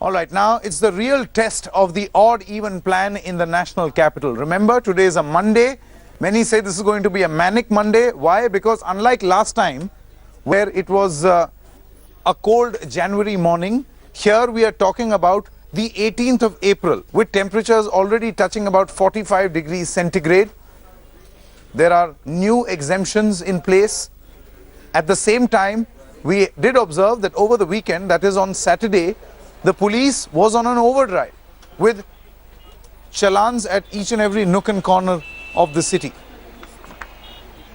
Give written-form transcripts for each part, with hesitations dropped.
All right, now it's the real test of the odd-even plan in the national capital. Remember, today is a Monday. Many say this is going to be a manic Monday. Why? Because unlike last time, where it was a cold January morning, here we are talking about the 18th of April, with temperatures already touching about 45 degrees centigrade. There are new exemptions in place. At the same time, we did observe that over the weekend, that is on Saturday, the police was on an overdrive with chalans at each and every nook and corner of the city.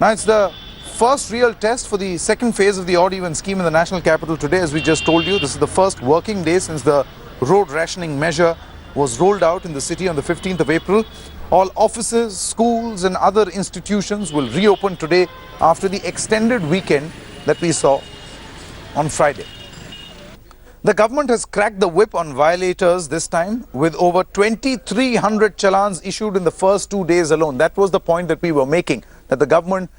Now it's the first real test for the second phase of the odd-even scheme in the national capital today. As we just told you, this is the first working day since the road rationing measure was rolled out in the city on the 15th of April. All offices, schools and other institutions will reopen today after the extended weekend that we saw on Friday. The government has cracked the whip on violators this time with over 2,300 chalans issued in the first 2 days alone. That was the point that we were making, that the government,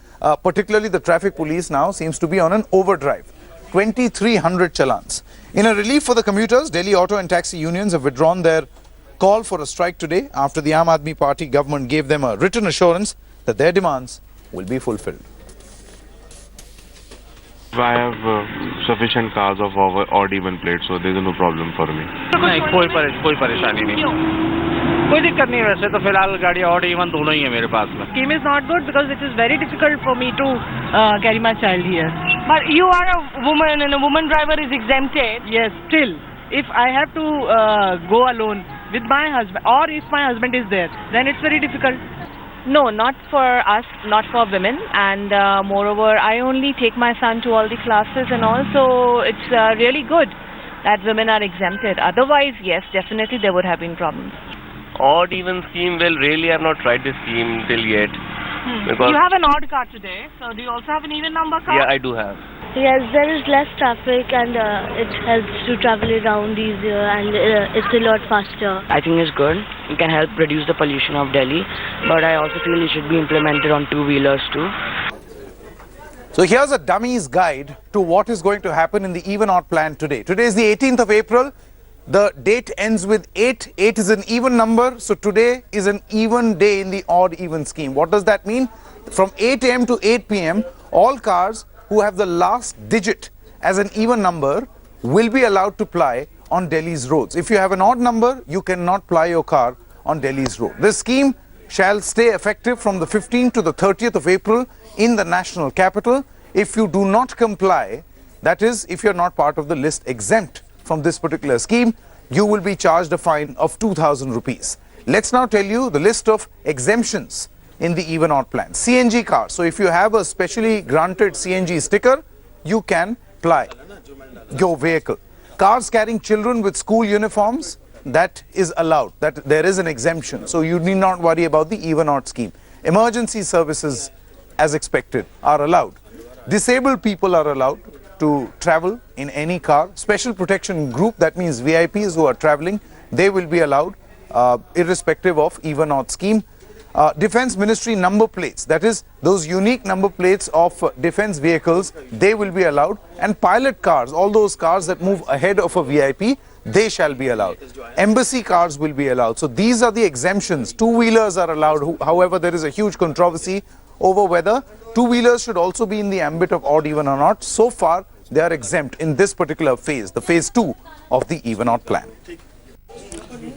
particularly the traffic police now, seems to be on an overdrive. 2,300 chalans. In a relief for the commuters, Delhi auto and taxi unions have withdrawn their call for a strike today after the Aam Aadmi Party government gave them a written assurance that their demands will be fulfilled. I have sufficient cars of odd-even plates, so there is no problem for me. नहीं कोई परेशानी नहीं कोई दिक्कत नहीं वैसे तो फिलहाल गाड़ी ऑड इवन दोनों ही है मेरे पास में Scheme is not good because it is very difficult for me to carry my child here. But you are a woman and a woman driver is exempted. Yes, still, if I have to go alone with my husband or if my husband is there, then it's very difficult. No, not for us, not for women. And moreover, I only take my son to all the classes and also it's really good that women are exempted. Otherwise, yes, definitely there would have been problems. Odd even scheme, well, really I have not tried this scheme till yet. Because You have an odd car today, so do you also have an even number car? yeah, I do have. Yes, there is less traffic and it helps to travel around easier and it's a lot faster. I think it's good. It can help reduce the pollution of Delhi, but I also feel it should be implemented on two-wheelers too. So here's a dummy's guide to what is going to happen in the even-odd plan today. Today is the 18th of April. The date ends with 8. 8 is an even number, so today is an even day in the odd-even scheme. What does that mean? From 8 a.m. to 8 p.m., all cars who have the last digit as an even number will be allowed to ply on Delhi's roads. If you have an odd number, you cannot ply your car on Delhi's road. This scheme shall stay effective from the 15th to the 30th of April in the national capital. If you do not comply, that is, if you're not part of the list exempt from this particular scheme, you will be charged a fine of 2,000 rupees. Let's now tell you the list of exemptions in the even-odd plan. CNG cars. So if you have a specially granted CNG sticker, you can ply your vehicle. Cars carrying children with school uniforms, that is allowed. That there is an exemption. So you need not worry about the even-odd scheme. Emergency services, as expected, are allowed. Disabled people are allowed to travel in any car. Special protection group, that means VIPs who are traveling, they will be allowed irrespective of even-odd scheme. Defense Ministry number plates, that is those unique number plates of defense vehicles, they will be allowed. And pilot cars, all those cars that move ahead of a VIP, they shall be allowed. Embassy cars will be allowed. So these are the exemptions. Two-wheelers are allowed. However, there is a huge controversy over whether two-wheelers should also be in the ambit of odd even or not. So far, they are exempt in this particular phase, the phase 2 of the even-odd plan.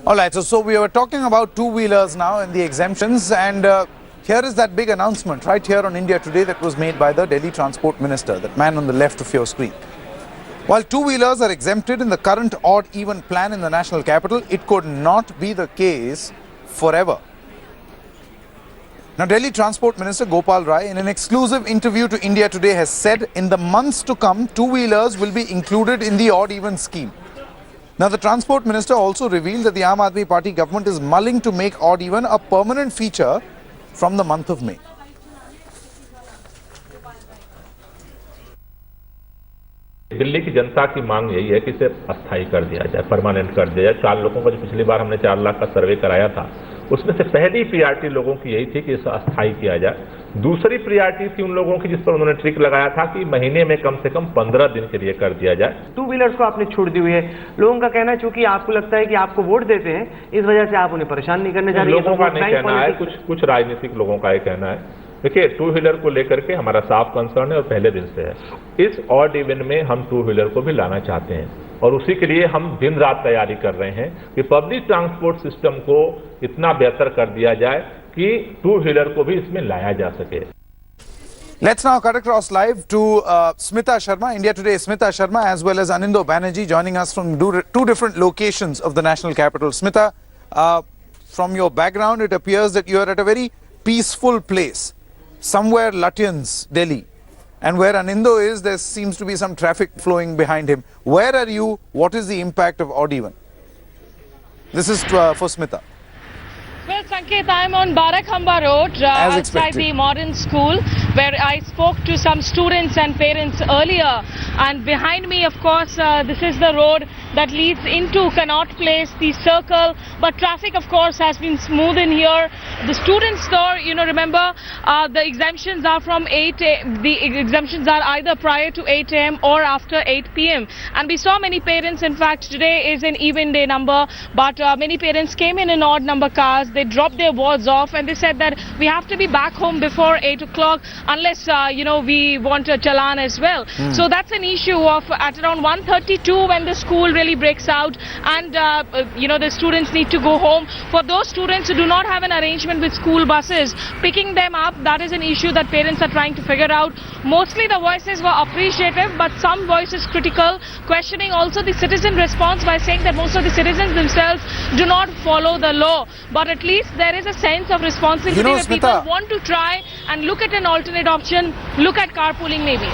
All right, so we were talking about two-wheelers now and the exemptions, and here is that big announcement right here on India Today that was made by the Delhi Transport Minister, that man on the left of your screen. While two-wheelers are exempted in the current odd-even plan in the national capital, it could not be the case forever. Now, Delhi Transport Minister Gopal Rai, in an exclusive interview to India Today, has said in the months to come, two-wheelers will be included in the odd-even scheme. Now, the Transport Minister also revealed that the Aam Aadmi Party government is mulling to make odd-even a permanent feature from the month of May. Delhi की जनता की मांग यही है कि इसे अस्थायी कर दिया जाए, परमानेंट कर दिया जाए। 4 लोगों का जो पिछली बार हमने 4 लाख का सर्वे कराया था, उसमें से पहली प्रायोरिटी लोगों की यही थी कि इसे अस्थायी किया जाए। दूसरी प्रायोरिटी थी उन लोगों की जिस पर उन्होंने ट्रिक लगाया था कि महीने में कम से कम 15 दिन के लिए कर दिया जाए। टू व्हीलर्स को आपने छूट दी हुई है। लोगों का कहना है चूंकि आपको लगता है कि आपको वोट देते हैं, इस वजह से आप उन्हें परेशान नहीं करने जा रहे हैं। लोगों का नहीं कहना है, कुछ राजनीतिक लोगों का ये कहना है। देखिए, टू व्हीलर को लेकर के हमारा साफ कंसर्न है और पहले दिन से है। इस ऑड इवन में हम टू व्हीलर को भी लाना चाहते हैं और उसी के लिए हम दिन रात तैयारी कर रहे हैं कि पब्लिक ट्रांसपोर्ट सिस्टम को इतना बेहतर कर दिया जाए कि टू व्हीलर को भी इसमें लाया जा सके। Let's now cut across live to Smita Sharma, India Today Smita Sharma, as well as Anindo Banerjee joining us from two different locations of the national capital. Smita, from your background, it appears that you are at a very peaceful place, somewhere Lutyens, Delhi. And where Anindo is, there seems to be some traffic flowing behind him. Where are you? What is the impact of odd even? This is for Smita. Well, Sanket, I'm on Barakhamba Road outside the modern school where I spoke to some students and parents earlier. And behind me, of course, this is the road that leads into Connaught Place, the circle. But traffic, of course, has been smooth in here. The students store, remember, the exemptions are from 8 a.m. The exemptions are either prior to 8 a.m. or after 8 p.m. And we saw many parents, in fact, today is an even day number, but many parents came in odd number cars. They dropped their wards off and they said that we have to be back home before 8 o'clock unless, we want a chalan as well. So that's an issue of at around 1:32 when the school really breaks out and, the students need to go home. For those students who do not have an arrangement with school buses, picking them up, that is an issue that parents are trying to figure out. Mostly the voices were appreciative, but some voices critical, questioning also the citizen response by saying that most of the citizens themselves do not follow the law. But at least there is a sense of responsibility where Smita, people want to try and look at an alternate option, look at carpooling maybe.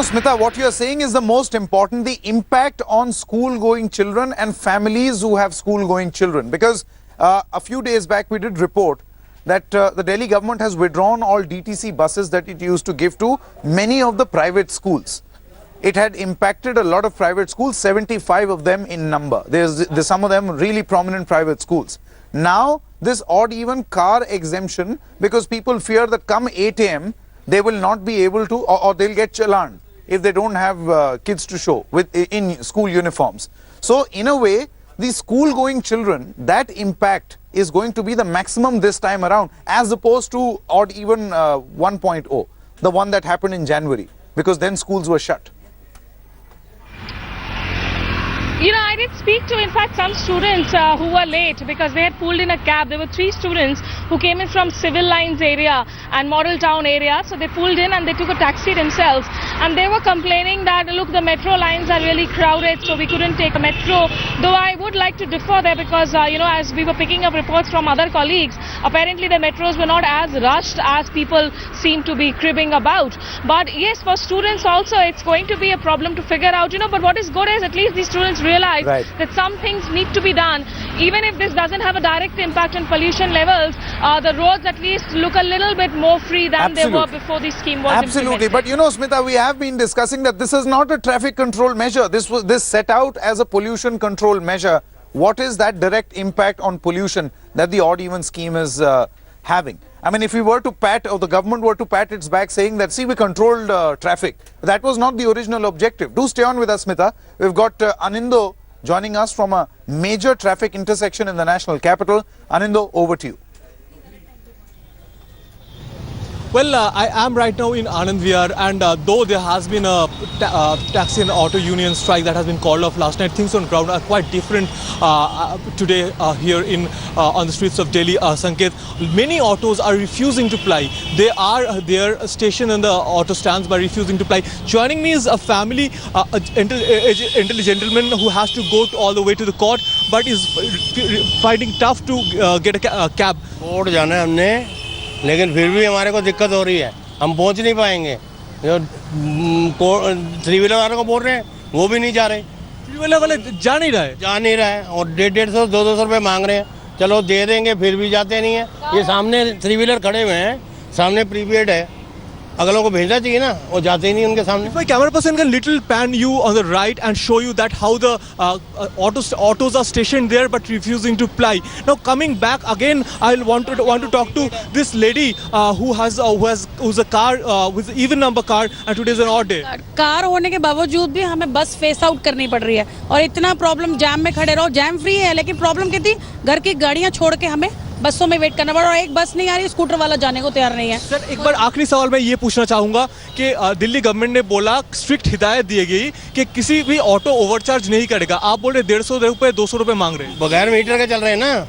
Smita, what you are saying is the most important, the impact on school-going children and families who have school-going children. Because a few days back we did report that the Delhi government has withdrawn all DTC buses that it used to give to many of the private schools. It had impacted a lot of private schools, 75 of them in number. There's some of them really prominent private schools. Now, this odd even car exemption, because people fear that come 8 a.m., they will not be able to, or they'll get challan if they don't have kids to show in school uniforms. So, in a way, the school-going children, that impact is going to be the maximum this time around, as opposed to odd even 1.0, the one that happened in January, because then schools were shut. I did speak to, in fact, some students who were late because they had pulled in a cab. There were 3 students who came in from Civil Lines area and Model Town area. So they pulled in and they took a taxi themselves. And they were complaining that, look, the metro lines are really crowded, so we couldn't take a metro. Though I would like to differ there because, as we were picking up reports from other colleagues, apparently the metros were not as rushed as people seem to be cribbing about. But yes, for students also, it's going to be a problem to figure out, but what is good is at least these students realize that some things need to be done. Even if this doesn't have a direct impact on pollution levels, the roads at least look a little bit more free than they were before the scheme was implemented. But Smita, we have been discussing that this is not a traffic control measure. This set out as a pollution control measure. What is that direct impact on pollution that the odd even scheme is having? I mean, if we were to pat, or the government were to pat its back saying that, see, we controlled traffic. That was not the original objective. Do stay on with us, Smita. We've got Anindo joining us from a major traffic intersection in the national capital. Anindo, over to you. Well, I am right now in Anand Vihar, and though there has been a taxi and auto union strike that has been called off last night, things on ground are quite different today here on the streets of Delhi, Sanket. Many autos are refusing to ply. They are there stationed in the auto stands by refusing to ply. Joining me is a family, elderly gentleman who has to go all the way to the court, but is finding tough to get a cab. Court जाना है हमने, लेकिन फिर भी हमारे को दिक्कत हो रही है, हम पहुंच नहीं पाएंगे। जो 3 व्हीलर वालों को बोल रहे हैं वो भी नहीं जा रहे, 3 व्हीलर वाले जा नहीं रहे और 150-200 रुपये मांग रहे हैं। चलो दे देंगे, फिर भी जाते नहीं है। ये सामने 3 व्हीलर खड़े हुए हैं, सामने प्रीपेड है, अगलों को भेजना चाहिए ना, वो जाते ही नहीं उनके सामने. My camera person can little pan you on the right and show you that how the autos are stationed there but refusing to ply. Now coming back again, I want to talk to this lady who's a car with even number car, and today is an odd day. Car होने के बावजूद भी हमें बस face out करनी पड़ रही है और इतना प्रॉब्लम, जैम में खड़े रहो. जैम फ्री है लेकिन प्रॉब्लम कितनी, घर की गाड़ियां छोड़ के हमें बसों में वेट करना पड़ा और एक बस नहीं आ रही, स्कूटर वाला जाने को तैयार नहीं है. सर एक बार आखिरी सवाल मैं ये पूछना चाहूंगा कि दिल्ली गवर्नमेंट ने बोला, स्ट्रिक्ट हिदायत दी गई कि किसी भी ऑटो ओवरचार्ज नहीं करेगा. आप बोल रहे 150 रुपए 200 रुपए मांग रहे हैं. बगैर मीटर के चल रहे हैं ना.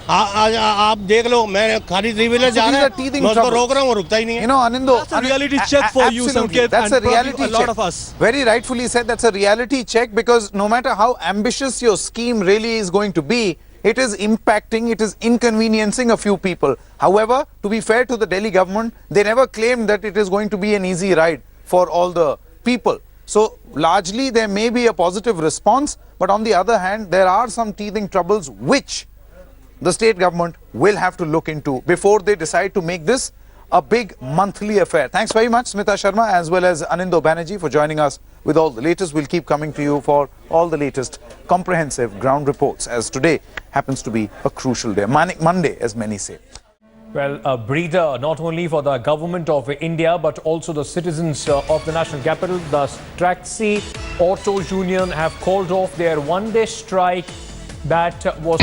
आप देख लो, मैं खाली 3 व्हीलर जा रहा हूं, मैं उसको रोक रहा हूं, वो रुकता ही नहीं है. You know, Anindo, that's a reality check for you, Sanket, that's and a reality a lot check. of us. Very rightfully said, that's a reality check, because no matter how ambitious your scheme really is going to be, it is impacting, it is inconveniencing a few people. However, to be fair to the Delhi government, they never claimed that it is going to be an easy ride for all the people. So largely there may be a positive response, but on the other hand, there are some teething troubles which the state government will have to look into before they decide to make this a big monthly affair. Thanks very much, Smita Sharma, as well as Anindo Banerjee, for joining us with all the latest. We'll keep coming to you for all the latest comprehensive ground reports, as today happens to be a crucial day, Manic Monday, as many say. Well, a breather not only for the government of India but also the citizens of the national capital. The Taxi Auto Union have called off their one-day strike that was